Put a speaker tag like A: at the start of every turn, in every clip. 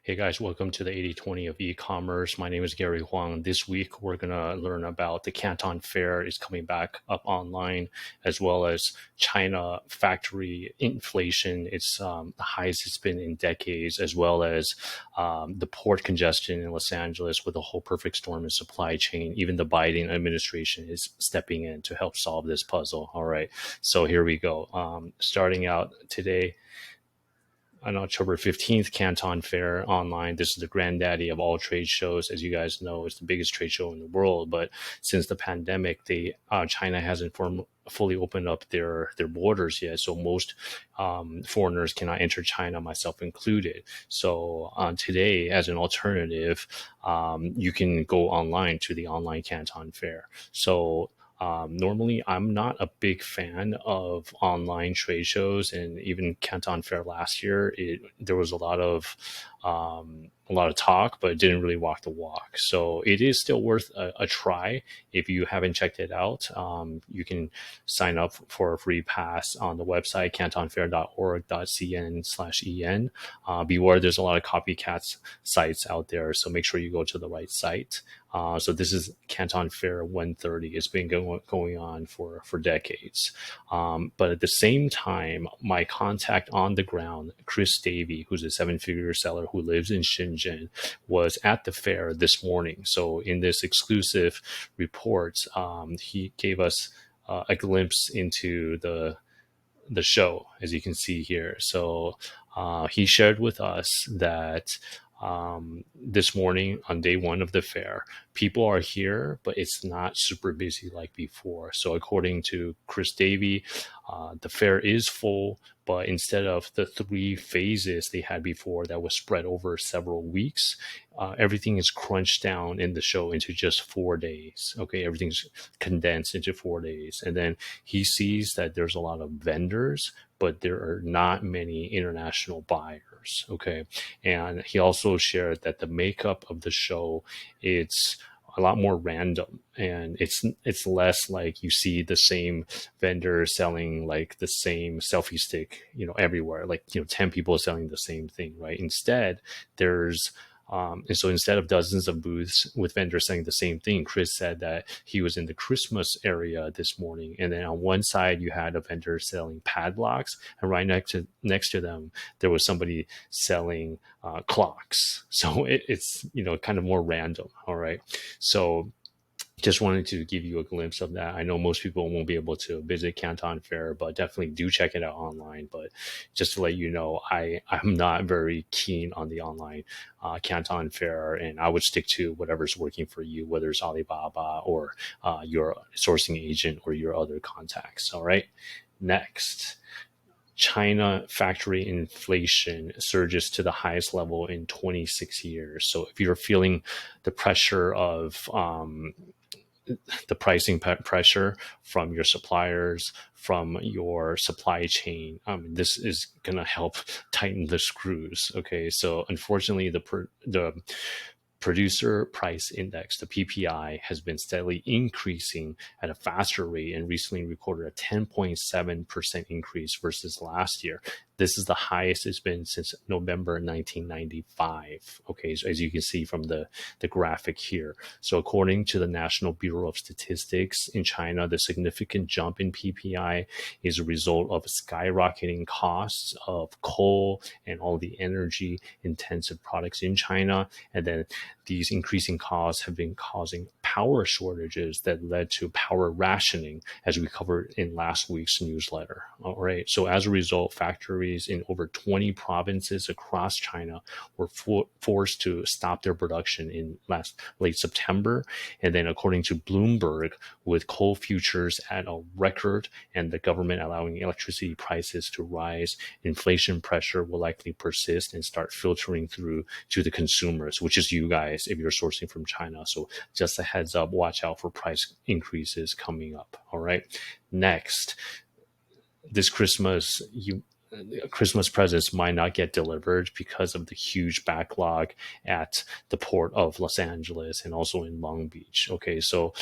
A: Hey guys, welcome to the 80/20 of e-commerce. My name is Gary Huang. This week we're going to learn about the Canton Fair is coming back up online, as well as China factory inflation. It's the highest it's been in decades, as well as the port congestion in Los Angeles with a whole perfect storm in supply chain. Even the Biden administration is stepping in to help solve this puzzle. All right, so here we go. Starting out today, on October 15th, Canton Fair online. This is the granddaddy of all trade shows. As you guys know, it's the biggest trade show in the world. But since the pandemic, China hasn't fully opened up their borders yet. So most foreigners cannot enter China, myself included. So today, as an alternative, you can go online to the online Canton Fair. So normally, I'm not a big fan of online trade shows, and even Canton Fair last year, there was a lot of talk, but it didn't really walk the walk. So it is still worth a try. If you haven't checked it out, you can sign up for a free pass on the website cantonfair.org.cn/en. Beware, there's a lot of copycats sites out there, so make sure you go to the right site. So this is Canton Fair 130. It's been going on for decades. But at the same time, my contact on the ground, Chris Davey, who's a seven-figure seller who lives in Shenzhen, was at the fair this morning. So in this exclusive report, he gave us a glimpse into the show, as you can see here. So he shared with us that this morning on day one of the fair, people are here, but it's not super busy like before. So according to Chris Davey, the fair is full, but instead of the 3 phases they had before that was spread over several weeks, everything is crunched down in the show into just 4 days. Okay, everything's condensed into 4 days. And then he sees that there's a lot of vendors, but there are not many international buyers. Okay, and he also shared that the makeup of the show, it's a lot more random, and it's less like you see the same vendor selling like the same selfie stick, everywhere, like 10 people selling the same thing, right? Instead, there's and so instead of dozens of booths with vendors saying the same thing, Chris said that he was in the Christmas area this morning. And then on one side, you had a vendor selling padlocks, and right next to them, there was somebody selling clocks. So it's, kind of more random. All right. So just wanted to give you a glimpse of that. I know most people won't be able to visit Canton Fair, but definitely do check it out online. But just to let you know, I'm not very keen on the online Canton Fair, and I would stick to whatever's working for you, whether it's Alibaba or your sourcing agent or your other contacts. All right. Next, China factory inflation surges to the highest level in 26 years. So if you're feeling the pressure of the pricing pressure from your suppliers, from your supply chain, this is going to help tighten the screws. Okay, so unfortunately, the producer price index, the PPI, has been steadily increasing at a faster rate and recently recorded a 10.7% increase versus last year. This is the highest it's been since November 1995. Okay, so as you can see from the graphic here. So according to the National Bureau of Statistics in China, the significant jump in PPI is a result of skyrocketing costs of coal and all the energy intensive products in China. And then these increasing costs have been causing power shortages that led to power rationing, as we covered in last week's newsletter. All right. So as a result, factories in over 20 provinces across China were forced to stop their production in late September. And then according to Bloomberg, with coal futures at a record and the government allowing electricity prices to rise, inflation pressure will likely persist and start filtering through to the consumers, which is you guys if you're sourcing from China. So just a heads up, watch out for price increases coming up. All right. Next, this Christmas, Christmas presents might not get delivered because of the huge backlog at the port of Los Angeles and also in Long Beach. Okay, so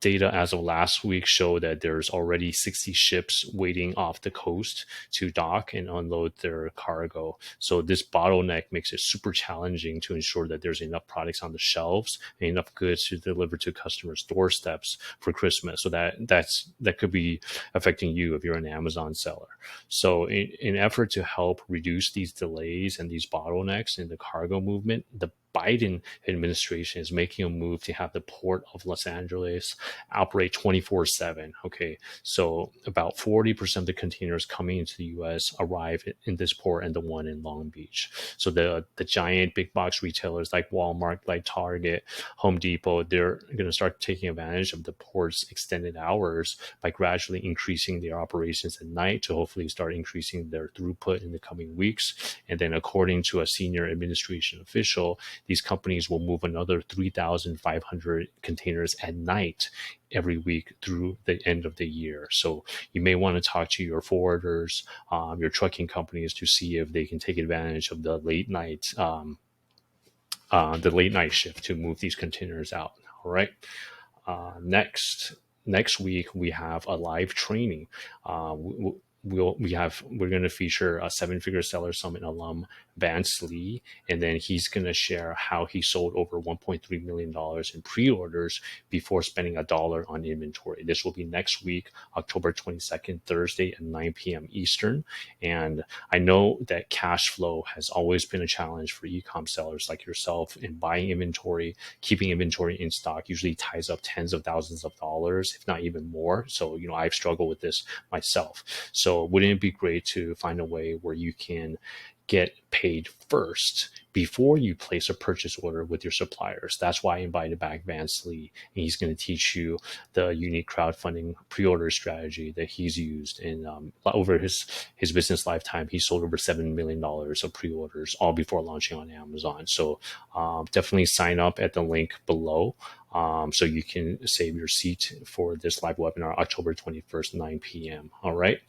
A: data as of last week show that there's already 60 ships waiting off the coast to dock and unload their cargo. So this bottleneck makes it super challenging to ensure that there's enough products on the shelves and enough goods to deliver to customers' doorsteps for Christmas. So that could be affecting you if you're an Amazon seller. So in effort to help reduce these delays and these bottlenecks in the cargo movement, the Biden administration is making a move to have the port of Los Angeles operate 24/7. Okay, so about 40% of the containers coming into the U.S. arrive in this port and the one in Long Beach. So the giant big box retailers like Walmart, like Target, Home Depot, they're going to start taking advantage of the port's extended hours by gradually increasing their operations at night to hopefully start increasing their throughput in the coming weeks. And then according to a senior administration official, these companies will move another 3,500 containers at night every week through the end of the year. So you may want to talk to your forwarders, your trucking companies to see if they can take advantage of the late night shift to move these containers out. All right. Next week we have a live training. We're going to feature a seven-figure seller summit alum, Vance Lee, and then he's going to share how he sold over $1.3 million in pre-orders before spending $1 on inventory. This will be next week, October 22nd, Thursday at 9 p.m. Eastern. And I know that cash flow has always been a challenge for e-com sellers like yourself, and buying inventory, keeping inventory in stock usually ties up tens of thousands of dollars, if not even more. So, I've struggled with this myself. So wouldn't it be great to find a way where you can get paid first before you place a purchase order with your suppliers? That's why I invited back Vance Lee, and he's going to teach you the unique crowdfunding pre-order strategy that he's used. And over his business lifetime, he sold over $7 million of pre-orders, all before launching on Amazon. So definitely sign up at the link below. So you can save your seat for this live webinar, October 21st, 9 p.m. All right.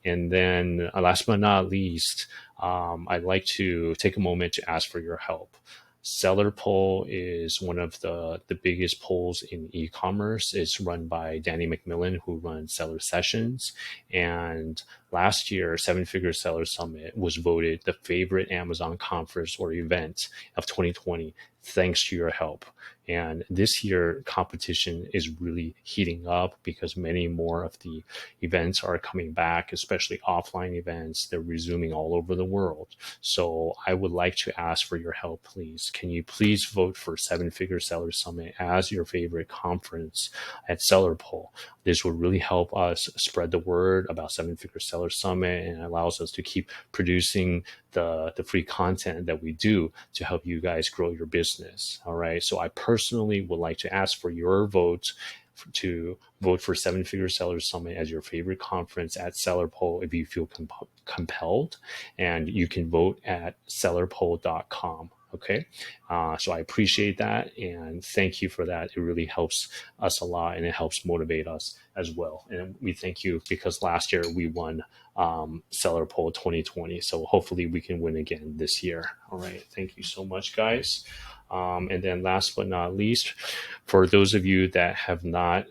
A: And then last but not least, I'd like to take a moment to ask for your help. Seller Poll is one of the biggest polls in e-commerce. It's run by Danny McMillan, who runs Seller Sessions. And last year, Seven Figure Seller Summit was voted the favorite Amazon conference or event of 2020, thanks to your help. And this year, competition is really heating up because many more of the events are coming back, especially offline events. They're resuming all over the world. So I would like to ask for your help, please. Can you please vote for Seven Figure Seller Summit as your favorite conference at Seller Poll? This would really help us spread the word about Seven Figure Seller Summit, and allows us to keep producing the free content that we do to help you guys grow your business. All right. So I personally would like to ask for your vote to vote for Seven Figure Seller Summit as your favorite conference at Seller Poll if you feel compelled. And you can vote at sellerpoll.com. Okay. So I appreciate that. And thank you for that. It really helps us a lot, and it helps motivate us as well. And we thank you because last year we won Seller Poll 2020. So hopefully we can win again this year. All right. Thank you so much, guys. And then last but not least, for those of you that have not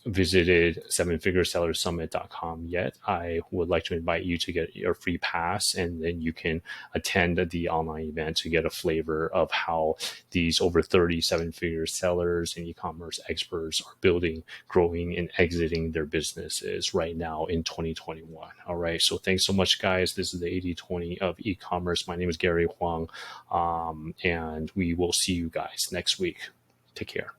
A: visited sevenfiguresellersummit.com yet, I would like to invite you to get your free pass, and then you can attend the online event to get a flavor of how these over 30 seven-figure sellers and e-commerce experts are building, growing, and exiting their businesses right now in 2021. All right. So thanks so much, guys. This is the 80/20 of e-commerce. My name is Gary Huang, and we will see you guys next week. Take care.